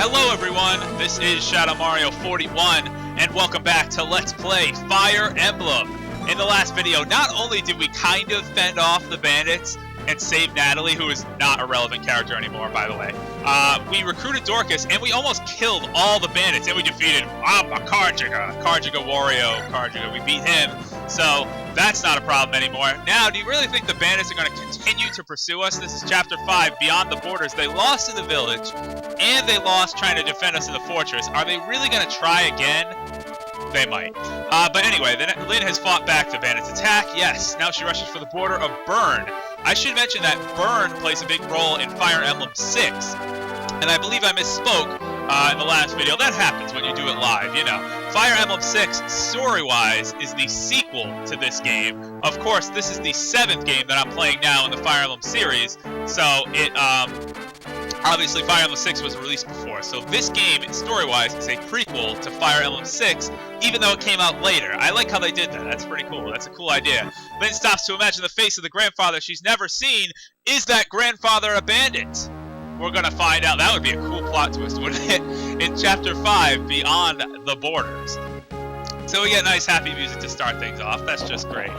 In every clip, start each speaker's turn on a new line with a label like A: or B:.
A: Hello everyone, this is ShadowMario41, and welcome back to Let's Play Fire Emblem. In the last video, not only did we kind of fend off the bandits and save Natalie, who is not a relevant character anymore, by the way, we recruited Dorcas, and we almost killed all the bandits, and we defeated Karjiga Wario, Karjiga, we beat him, so that's not a problem anymore. Now, do you really think the bandits are going to continue to pursue us? This is Chapter 5, Beyond the Borders. They lost in the village, and they lost trying to defend us in the fortress. Are they really going to try again? They might. But anyway, Lyn has fought back the bandits' attack. Yes, now she rushes for the border of Burn. I should mention that Burn plays a big role in Fire Emblem 6. And I believe I misspoke in the last video. That happens when you do it live, you know. Fire Emblem 6, story-wise, is the sequel to this game. Of course, this is the 7th game that I'm playing now in the Fire Emblem series. So, obviously, Fire Emblem 6 was released before. So this game, story-wise, is a prequel to Fire Emblem 6, even though it came out later. I like how they did that. That's pretty cool. That's a cool idea. Lyn stops to imagine the face of the grandfather she's never seen. Is that grandfather a bandit? We're going to find out. That would be a cool plot twist, wouldn't it? In Chapter 5, Beyond the Borders. So we get nice, happy music to start things off. That's just great.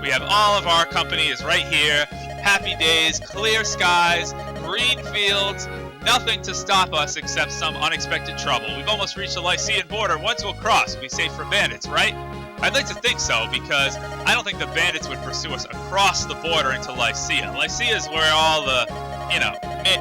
A: We have all of our company is right here. Happy days, clear skies, green fields, nothing to stop us except some unexpected trouble. We've almost reached the Lycian border. Once we'll cross, we'll be safe from bandits, right? I'd like to think so, because I don't think the bandits would pursue us across the border into Lycia. Lycia is where all the, you know,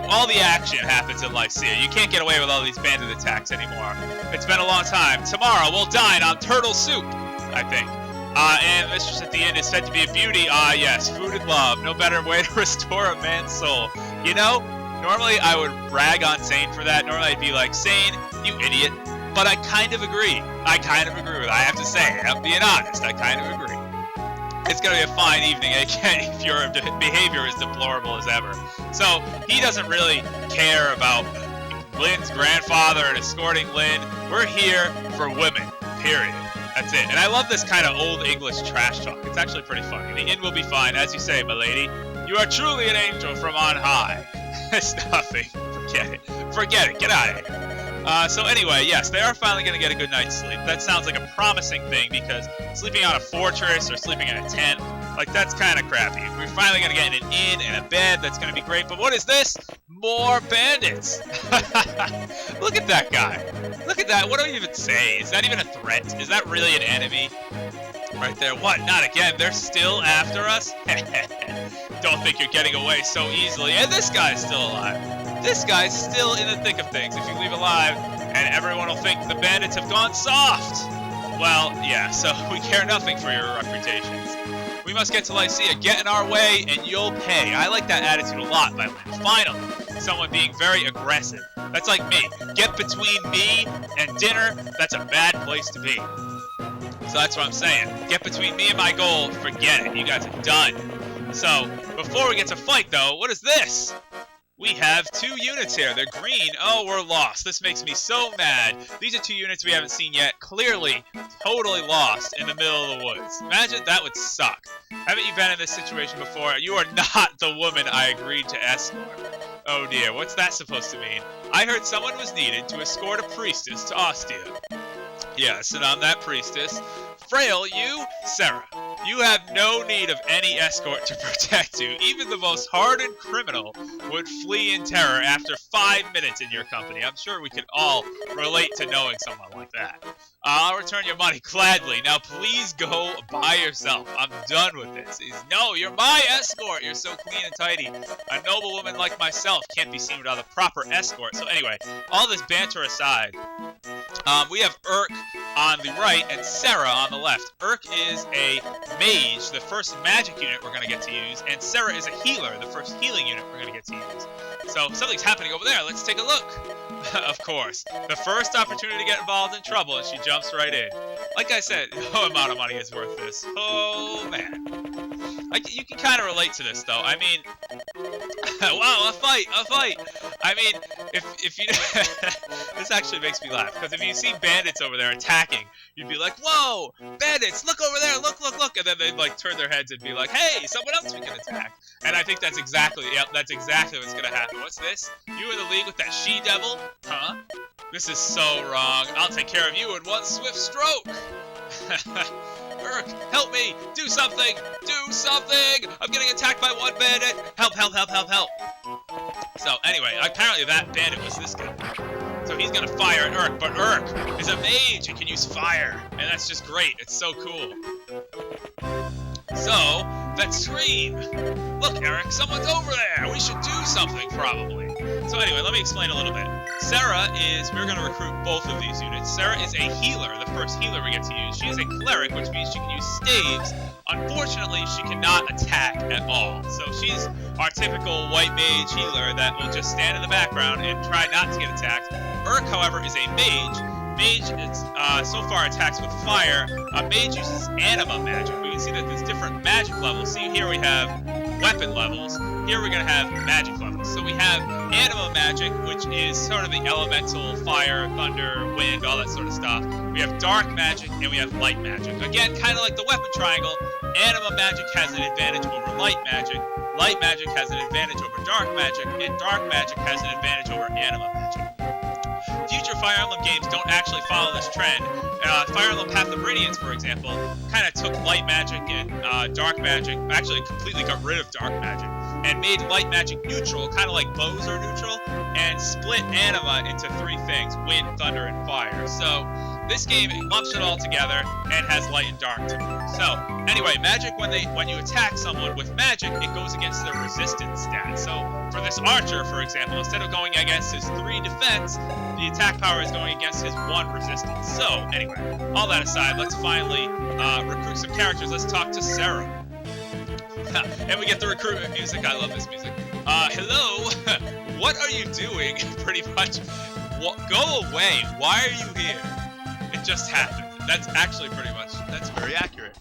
A: all the action happens in Lycia. You can't get away with all these bandit attacks anymore. It's been a long time. Tomorrow we'll dine on turtle soup, I think. And Mistress at the Inn is said to be a beauty. Yes, food and love. No better way to restore a man's soul. You know, normally I would brag on Sane for that. Normally I'd be like, Sane, you idiot. But I kind of agree. I kind of agree with it. I have to say, I'm being honest. I kind of agree. It's going to be a fine evening, again, if your behavior is deplorable as ever. So, he doesn't really care about Lyn's grandfather and escorting Lyn. We're here for women, period. That's it. And I love this kind of old English trash talk. It's actually pretty funny. The inn will be fine, as you say, my lady. You are truly an angel from on high. It's nothing. Forget it. Forget it. Get out of here. So anyway, yes, they are finally going to get a good night's sleep. That sounds like a promising thing, because sleeping on a fortress or sleeping in a tent, like, that's kind of crappy. We're finally going to get in an inn and a bed. That's going to be great. But what is this? More bandits. Look at that guy. Look at that. What do I even say? Is that even a threat? Is that really an enemy? Right there. What? Not again. They're still after us? Don't think you're getting away so easily. And this guy's still alive. This guy's still in the thick of things. If you leave alive, and everyone will think the bandits have gone soft. Well, yeah, so we care nothing for your reputations. We must get to Lycia. Get in our way, and you'll pay. I like that attitude a lot, by the way. Finally, someone being very aggressive. That's like me. Get between me and dinner, that's a bad place to be. So that's what I'm saying. Get between me and my goal, forget it. You guys are done. So, before we get to fight, though, what is this? We have 2 units here. They're green. Oh, we're lost. This makes me so mad. These are 2 units we haven't seen yet. Clearly, totally lost in the middle of the woods. Imagine that would suck. Haven't you been in this situation before? You are not the woman I agreed to escort. Oh dear, what's that supposed to mean? I heard someone was needed to escort a priestess to Ostia. Yes, and I'm that priestess. Frail, you? Sarah. You have no need of any escort to protect you. Even the most hardened criminal would flee in terror after 5 minutes in your company. I'm sure we could all relate to knowing someone like that. I'll return your money gladly. Now please go by yourself. I'm done with this. No, you're my escort. You're so clean and tidy. A noble woman like myself can't be seen without a proper escort. So anyway, all this banter aside, we have Urk on the right and Sarah on the left. Urk is a mage, the first magic unit we're going to get to use, and Sarah is a healer, the first healing unit we're going to get to use. So something's happening over there. Let's take a look. Of course. The first opportunity to get involved in trouble, and she jumps right in. Like I said, no amount of money is worth this. Oh, a man. You can kind of relate to this, though. I mean, wow, a fight! I mean, if you, this actually makes me laugh, because if you see bandits over there attacking, you'd be like, whoa, bandits, look over there, look, and then they'd like turn their heads and be like, hey, someone else we can attack. And I think that's exactly what's gonna happen. What's this? You in the league with that she-devil? Huh? This is so wrong. I'll take care of you in one swift stroke. Urk, help me! Do something! Do something! I'm getting attacked by one bandit! Help! So, anyway, apparently that bandit was this guy. So he's gonna fire at Urk, but Urk is a mage and can use fire. And that's just great. It's so cool. So, that scream! Look, Eric, someone's over there! We should do something, probably. So anyway, let me explain a little bit. We're going to recruit both of these units. Sarah is a healer, the first healer we get to use. She is a cleric, which means she can use staves. Unfortunately, she cannot attack at all. So she's our typical white mage healer that will just stand in the background and try not to get attacked. Urk, however, is a mage. Mage is, so far attacks with fire. A mage uses anima magic. We can see that there's different magic levels. See, here we have weapon levels. Here we're going to have magic levels. So we have anima magic, which is sort of the elemental fire, thunder, wind, all that sort of stuff. We have dark magic, and we have light magic. Again, kind of like the weapon triangle, anima magic has an advantage over light magic. Light magic has an advantage over dark magic, and dark magic has an advantage over anima magic. Future Fire Emblem games don't actually follow this trend. Fire Emblem Path of Radiance, for example, kind of took light magic and dark magic, actually completely got rid of dark magic, and made light magic neutral, kind of like bows are neutral, and split anima into three things: wind, thunder, and fire. So this game lumps it all together and has light and dark to it. So anyway, magic, when you attack someone with magic, it goes against their resistance stat. So for this archer, for example, instead of going against his 3 defense, the attack power is going against his 1 resistance. So anyway, all that aside, let's finally recruit some characters. Let's talk to Sarah. And we get the recruitment music. I love this music. Hello, what are you doing? Pretty much. Go away. Why are you here? It just happened. That's actually pretty much, that's very accurate.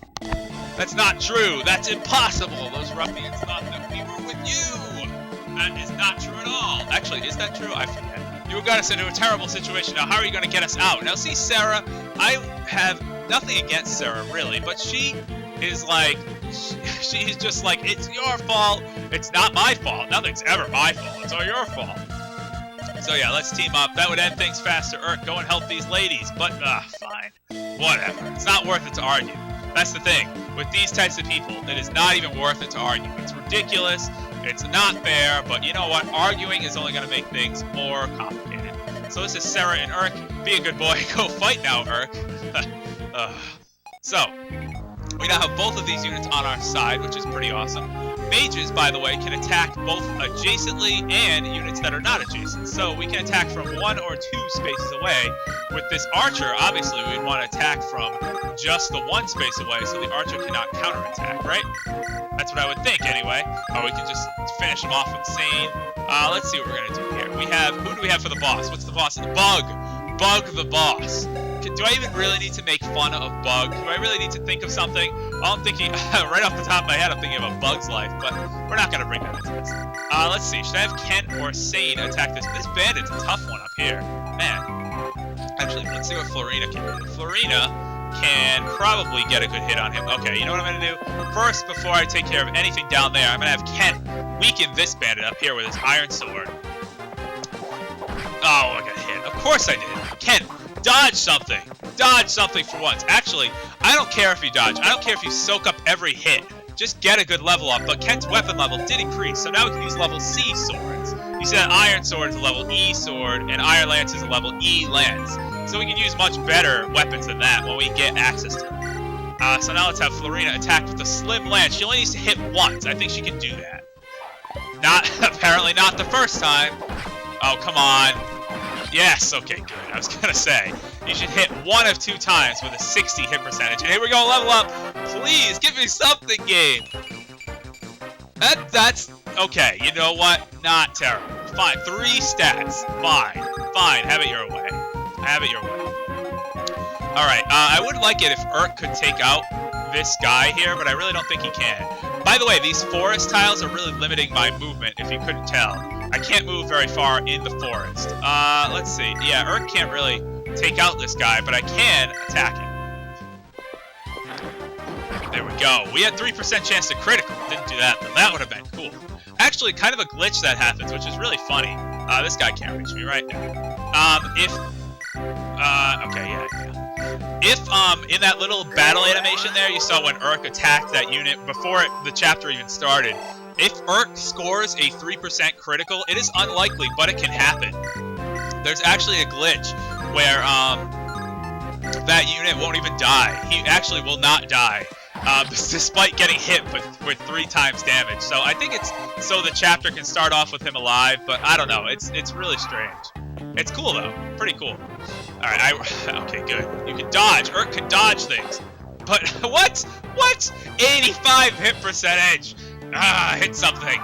A: That's not true. That's impossible. Those ruffians thought that we were with you. That is not true at all. Actually, is that true? I forget. You got us into a terrible situation. Now, how are you going to get us out? Now, see, Sarah, I have nothing against Sarah, really, but she is like, she's just like, it's your fault. It's not my fault. Nothing's ever my fault. It's all your fault. So yeah, let's team up. That would end things faster. Urk, go and help these ladies. But, fine. Whatever. It's not worth it to argue. That's the thing. With these types of people, it is not even worth it to argue. It's ridiculous. It's not fair. But you know what? Arguing is only going to make things more complicated. So this is Sarah and Urk. Be a good boy. Go fight now, Urk. So, we now have both of these units on our side, which is pretty awesome. Mages, by the way, can attack both adjacently and units that are not adjacent. So we can attack from 1 or 2 spaces away. With this archer, obviously, we'd want to attack from just the 1 space away, so the archer cannot counterattack, right? That's what I would think, anyway. Or we can just finish him off with Sane. Let's see what we're going to do here. Who do we have for the boss? What's the boss? The Bug. Bug the boss. Do I even really need to make fun of Bug? Do I really need to think of something? All I'm thinking, right off the top of my head, I'm thinking of A Bug's Life, but we're not going to bring that into this. Let's see. Should I have Kent or Sane attack this? This bandit's a tough one up here. Man. Actually, let's see what Florina can do. Florina can probably get a good hit on him. Okay, you know what I'm going to do? First, before I take care of anything down there, I'm going to have Kent weaken this bandit up here with his iron sword. Oh, I got hit. Of course I did. Kent, dodge something. Dodge something for once. Actually, I don't care if you dodge. I don't care if you soak up every hit. Just get a good level up. But Kent's weapon level did increase, so now we can use level C swords. You see that Iron Sword is a level E sword, and Iron Lance is a level E lance. So we can use much better weapons than that when we get access to them. So now let's have Florina attack with the Slim Lance. She only needs to hit once. I think she can do that. Apparently not the first time. Oh, come on. Yes, okay, good. I was gonna say, you should hit 1 of 2 times with a 60 hit percentage. And here we go, level up. Please, give me something, game. That's, okay, you know what? Not terrible. Fine, 3 stats. Fine, have it your way. Have it your way. Alright, I would like it if Urk could take out this guy here, but I really don't think he can. By the way, these forest tiles are really limiting my movement, if you couldn't tell. I can't move very far in the forest. Let's see. Yeah, Urk can't really take out this guy, but I can attack him. There we go. We had 3% chance to critical. Didn't do that, though. That would have been cool. Actually, kind of a glitch that happens, which is really funny. This guy can't reach me right now. Okay, yeah. If, in that little battle animation there, you saw when Urk attacked that unit before the chapter even started, if Urk scores a 3% critical, it is unlikely, but it can happen. There's actually a glitch where, that unit won't even die. He actually will not die. Despite getting hit with 3 times damage. So I think it's so the chapter can start off with him alive, but I don't know. It's really strange. It's cool though. Pretty cool. Alright, okay, good. You can dodge. Urk can dodge things. But what? What? 85 hit percentage. Hit something.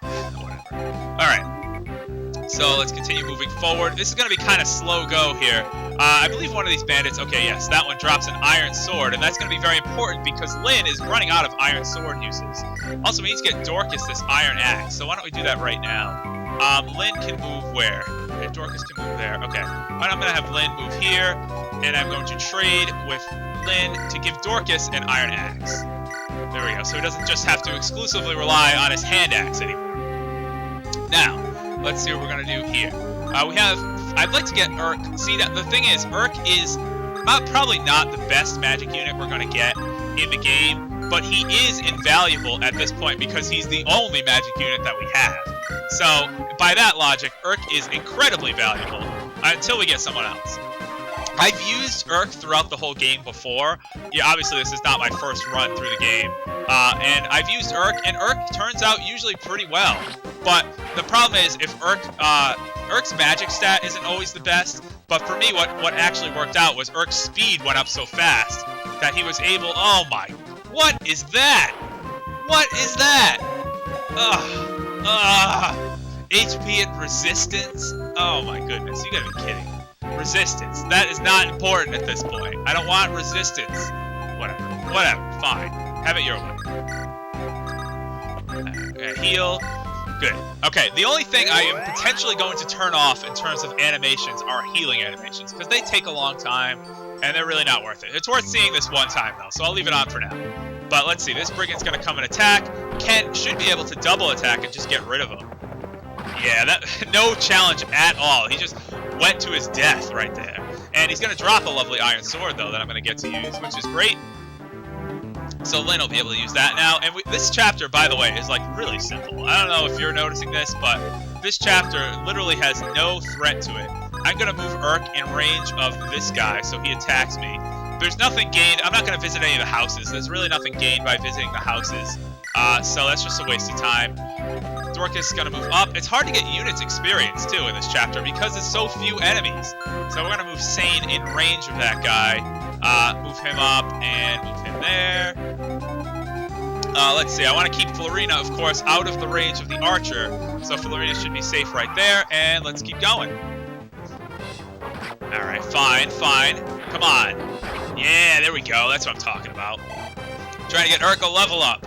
A: Whatever. Alright. So let's continue moving forward. This is going to be kind of slow go here. I believe one of these bandits, okay, yes, that one drops an iron sword, and that's going to be very important because Lyn is running out of iron sword uses. Also, we need to get Dorcas this iron axe, so why don't we do that right now? Lyn can move where? Okay, Dorcas can move there. Okay, I'm going to have Lyn move here, and I'm going to trade with Lyn to give Dorcas an iron axe. There we go, so he doesn't just have to exclusively rely on his hand axe anymore. Now, let's see what we're going to do here. I'd like to get Urk. See, the thing is, Urk is probably not the best magic unit we're going to get in the game, but he is invaluable at this point because he's the only magic unit that we have. So, by that logic, Urk is incredibly valuable until we get someone else. I've used Urk throughout the whole game before. Yeah, obviously this is not my first run through the game. And I've used Urk, and Urk turns out usually pretty well. But the problem is, if Urk's magic stat isn't always the best, but for me, what actually worked out was Urk's speed went up so fast that he was able. Oh my! What is that? What is that? HP and resistance. Oh my goodness! You gotta be kidding. Resistance. That is not important at this point. I don't want resistance. Whatever. Fine. Have it your way. Heal. Good. Okay, the only thing I am potentially going to turn off in terms of animations are healing animations, because they take a long time, and they're really not worth it. It's worth seeing this one time, though, so I'll leave it on for now. But let's see, this brigand's going to come and attack. Ken should be able to double attack and just get rid of him. Yeah, that no challenge at all. He just went to his death right there. And he's going to drop a lovely iron sword, though, that I'm going to get to use, which is great. So Lyn will be able to use that now. And this chapter, by the way, is like really simple. I don't know if you're noticing this, but this chapter literally has no threat to it. I'm going to move Urk in range of this guy so he attacks me. There's nothing gained. I'm not going to visit any of the houses. There's really nothing gained by visiting the houses. So that's just a waste of time. Dorcas is going to move up. It's hard to get units experience, too, in this chapter because there's so few enemies. So we're going to move Sane in range of that guy. Move him up and move him there. Let's see. I want to keep Florina, of course, out of the range of the archer. So Florina should be safe right there. And let's keep going. All right. Fine. Come on. Yeah, there we go. That's what I'm talking about. Trying to get Urk a level up.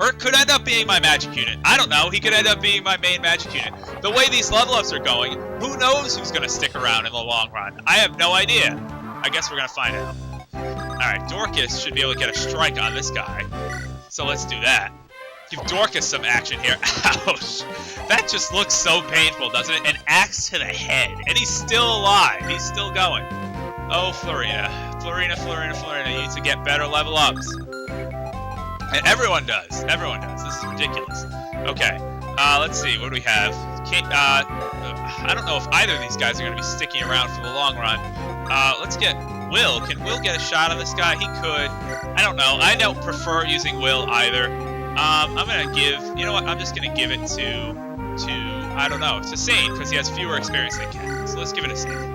A: Urk could end up being my magic unit. I don't know. He could end up being my main magic unit. The way these level ups are going, who knows who's going to stick around in the long run? I have no idea. I guess we're going to find out. Alright, Dorcas should be able to get a strike on this guy. So let's do that. Give Dorcas some action here. Ouch. That just looks so painful, doesn't it? An axe to the head. And he's still alive. He's still going. Oh, Florina. Florina. You need to get better level ups. And everyone does. This is ridiculous. Okay. Let's see. What do we have? I don't know if either of these guys are going to be sticking around for the long run. Let's get Will. Can Will get a shot on this guy? He could. I don't know. I don't prefer using Will either. I'm going to give... You know what? I'm just going to give it to... I don't know. To Sane, because he has fewer experience than Ken. So let's give it a Sane.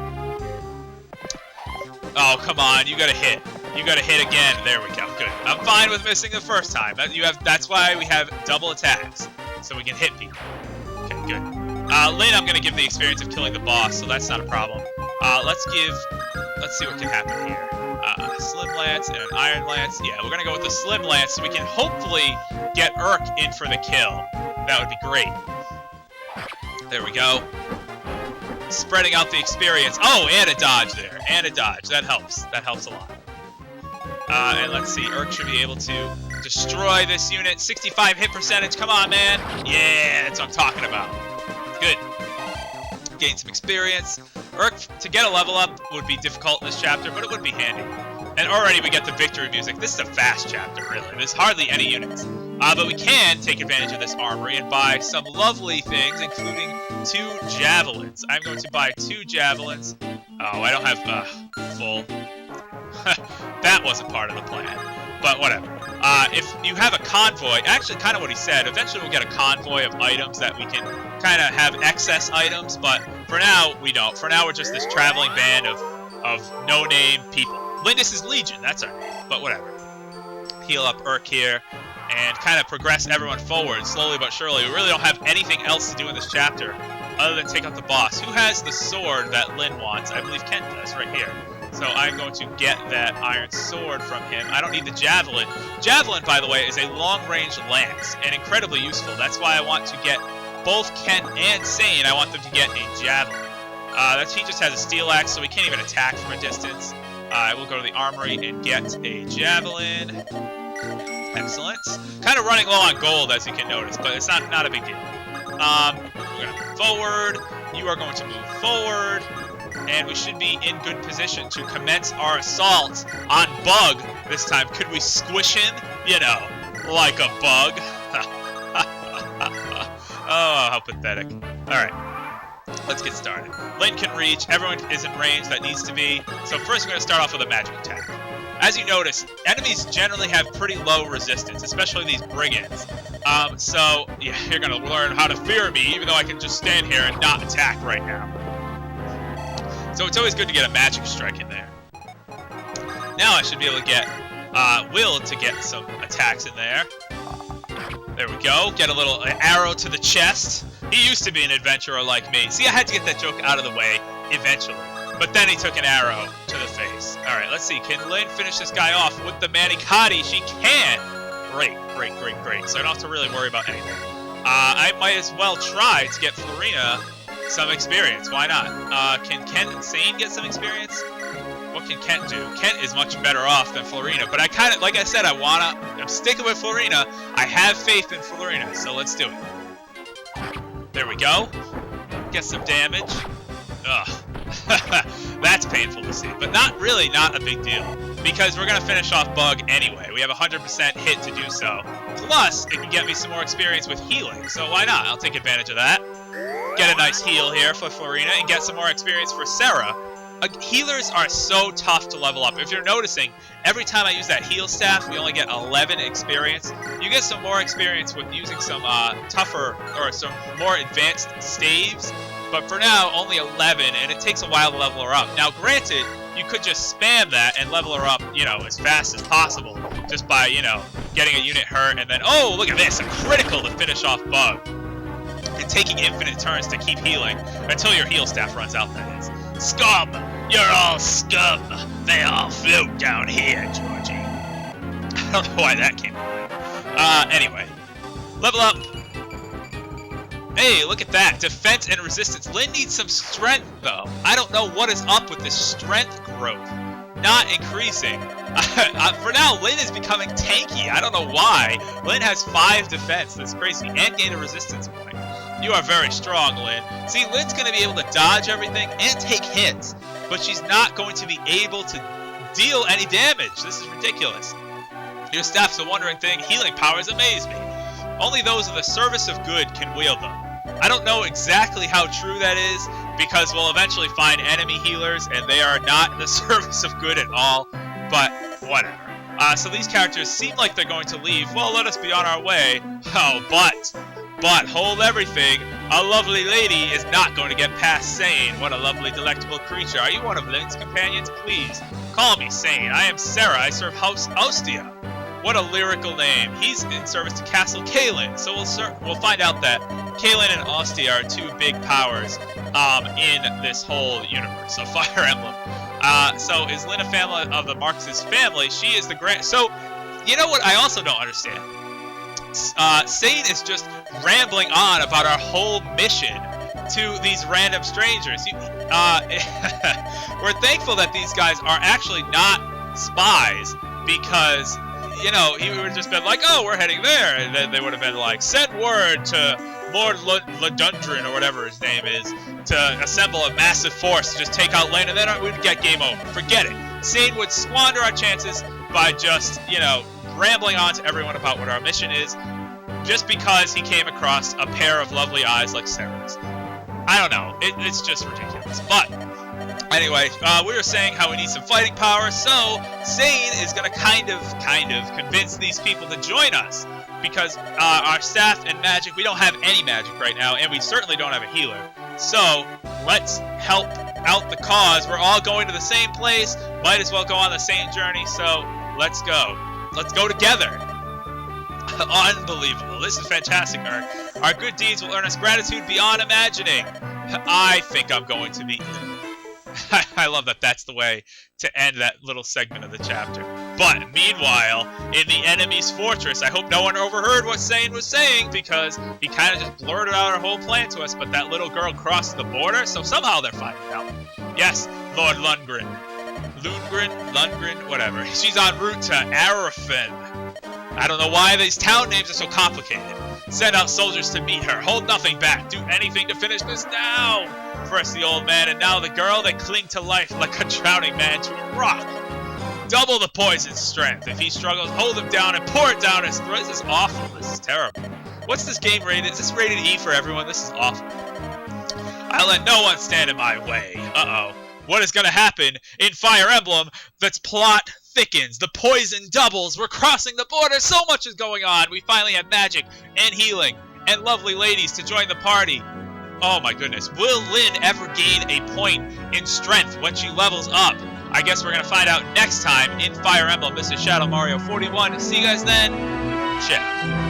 A: Oh, come on. You got to hit. You got to hit again. There we go. Good. I'm fine with missing the first time. That's why we have double attacks. So we can hit people. Okay, good. Lyn, I'm going to give the experience of killing the boss, so that's not a problem. Let's see what can happen here. Slim Lance and an Iron Lance. Yeah, we're gonna go with the Slim Lance so we can hopefully get Urk in for the kill. That would be great. There we go. Spreading out the experience. Oh, and a dodge there. And a dodge. That helps. That helps a lot. And let's see. Urk should be able to destroy this unit. 65 hit percentage. Come on, man. Yeah, that's what I'm talking about. Good. Gain some experience. Urk, to get a level up, would be difficult in this chapter, but it would be handy. And already we get the victory music. This is a fast chapter, really. There's hardly any units. But we can take advantage of this armory and buy some lovely things, including 2 javelins. I'm going to buy 2 javelins. Oh, I don't have full. That wasn't part of the plan, but whatever. If you have a convoy, actually kind of what he said, eventually we'll get a convoy of items that we can kind of have excess items, but for now, we don't. For now, we're just this traveling band of no-name people. Lyndis' Legion, that's our name, but whatever. Heal up Urk here, and kind of progress everyone forward, slowly but surely. We really don't have anything else to do in this chapter, other than take out the boss. Who has the sword that Lyn wants? I believe Kent does, right here. So I'm going to get that iron sword from him. I don't need the javelin. Javelin, by the way, is a long-range lance, and incredibly useful. That's why I want to get both Kent and Sane. I want them to get a javelin. He just has a steel axe, so he can't even attack from a distance. I will go to the armory and get a javelin. Excellent. Kind of running low on gold, as you can notice, but it's not a big deal. We're going to move forward. You are going to move forward. And we should be in good position to commence our assault on Bug this time. Could we squish him? You know, like a bug. Oh, how pathetic. Alright, let's get started. Lyn can reach. Everyone is in range that needs to be. So first we're going to start off with a magic attack. As you notice, enemies generally have pretty low resistance, especially these brigands. So yeah, you're going to learn how to fear me, even though I can just stand here and not attack right now. So it's always good to get a magic strike in there. Now I should be able to get Will to get some attacks in there. There we go. Get a little arrow to the chest. He used to be an adventurer like me. See, I had to get that joke out of the way eventually. But then he took an arrow to the face. All right, let's see. Can Lyn finish this guy off with the Manikati? She can. Great, great, great, great. So I don't have to really worry about anything. I might as well try to get Florina some experience. Why not? Can Kent and Sane get some experience? What can Kent do? Kent is much better off than Florina, but I kind of, like I said, I'm sticking with Florina. I have faith in Florina, so let's do it. There we go. Get some damage. Ugh. That's painful to see, but not a big deal, because we're going to finish off Bug anyway. We have 100% hit to do so. Plus, it can get me some more experience with healing, so why not? I'll take advantage of that. Get a nice heal here for Florina and get some more experience for Sarah. Healers are so tough to level up. If you're noticing, every time I use that heal staff, we only get 11 experience. You get some more experience with using some tougher or some more advanced staves, but for now, only 11, and it takes a while to level her up. Now, granted, you could just spam that and level her up, you know, as fast as possible, just by, you know, getting a unit hurt, and then, oh, look at this, a critical to finish off Bug. And taking infinite turns to keep healing until your heal staff runs out, that is. Scum! You're all scum! They all float down here, Georgie. I don't know why that came up. Anyway. Level up! Hey, look at that. Defense and resistance. Lyn needs some strength, though. I don't know what is up with this strength growth. Not increasing. For now, Lyn is becoming tanky. I don't know why. Lyn has 5 defense. That's crazy. And gain a resistance point. You are very strong, Lyn. See, Lyn's going to be able to dodge everything and take hits, but she's not going to be able to deal any damage. This is ridiculous. Your staff's a wondering thing. Healing powers amaze me. Only those of the service of good can wield them. I don't know exactly how true that is, because we'll eventually find enemy healers, and they are not in the service of good at all, but whatever. So these characters seem like they're going to leave. Well, let us be on our way. Oh, but hold everything. A lovely lady is not going to get past Sane. What a lovely, delectable creature. Are you one of Lyn's companions? Please, call me Sane. I am Sarah. I serve House Ostia. What a lyrical name. He's in service to Castle Kalen. So we'll find out that Kalen and Ostia are 2 big powers in this whole universe of Fire Emblem. So is Lynn a family of the Marxist family? She is the grand. So, you know what I also don't understand? Sane is just rambling on about our whole mission to these random strangers. We're thankful that these guys are actually not spies because, you know, he would have just been like, oh, we're heading there. And then they would have been like, send word to Lord Ledundrin, or whatever his name is, to assemble a massive force to just take out Lane, and then we'd get game over. Forget it. Sane would squander our chances by just, you know, rambling on to everyone about what our mission is, just because he came across a pair of lovely eyes like Sarah's. I don't know. It's just ridiculous. But anyway, we were saying how we need some fighting power, so Sane is going to kind of convince these people to join us. Because our staff and magic, we don't have any magic right now, and we certainly don't have a healer. So let's help out the cause. We're all going to the same place. Might as well go on the same journey, so let's go. Let's go together. Unbelievable. This is fantastic, Eric. Our good deeds will earn us gratitude beyond imagining. I think I'm going to be... I love that that's the way to end that little segment of the chapter. But meanwhile, in the enemy's fortress, I hope no one overheard what Sane was saying, because he kind of just blurted out our whole plan to us, but that little girl crossed the border, so somehow they're finding out. Yes, Lord Lundgren, whatever. She's en route to Arafin. I don't know why these town names are so complicated. Send out soldiers to meet her. Hold nothing back. Do anything to finish this now. First the old man, and now the girl. They cling to life like a drowning man to a rock. Double the poison's strength. If he struggles, hold him down and pour it down his throat. This is awful. This is terrible. What's this game rated? Is this rated E for everyone? This is awful. I'll let no one stand in my way. Uh-oh. What is going to happen in Fire Emblem? That's plot thickens. The poison doubles. We're crossing the border. So much is going on. We finally have magic and healing and lovely ladies to join the party. Oh my goodness. Will Lynn ever gain a point in strength when she levels up? I guess we're going to find out next time in Fire Emblem. This is Shadow Mario 41. See you guys then. Ciao.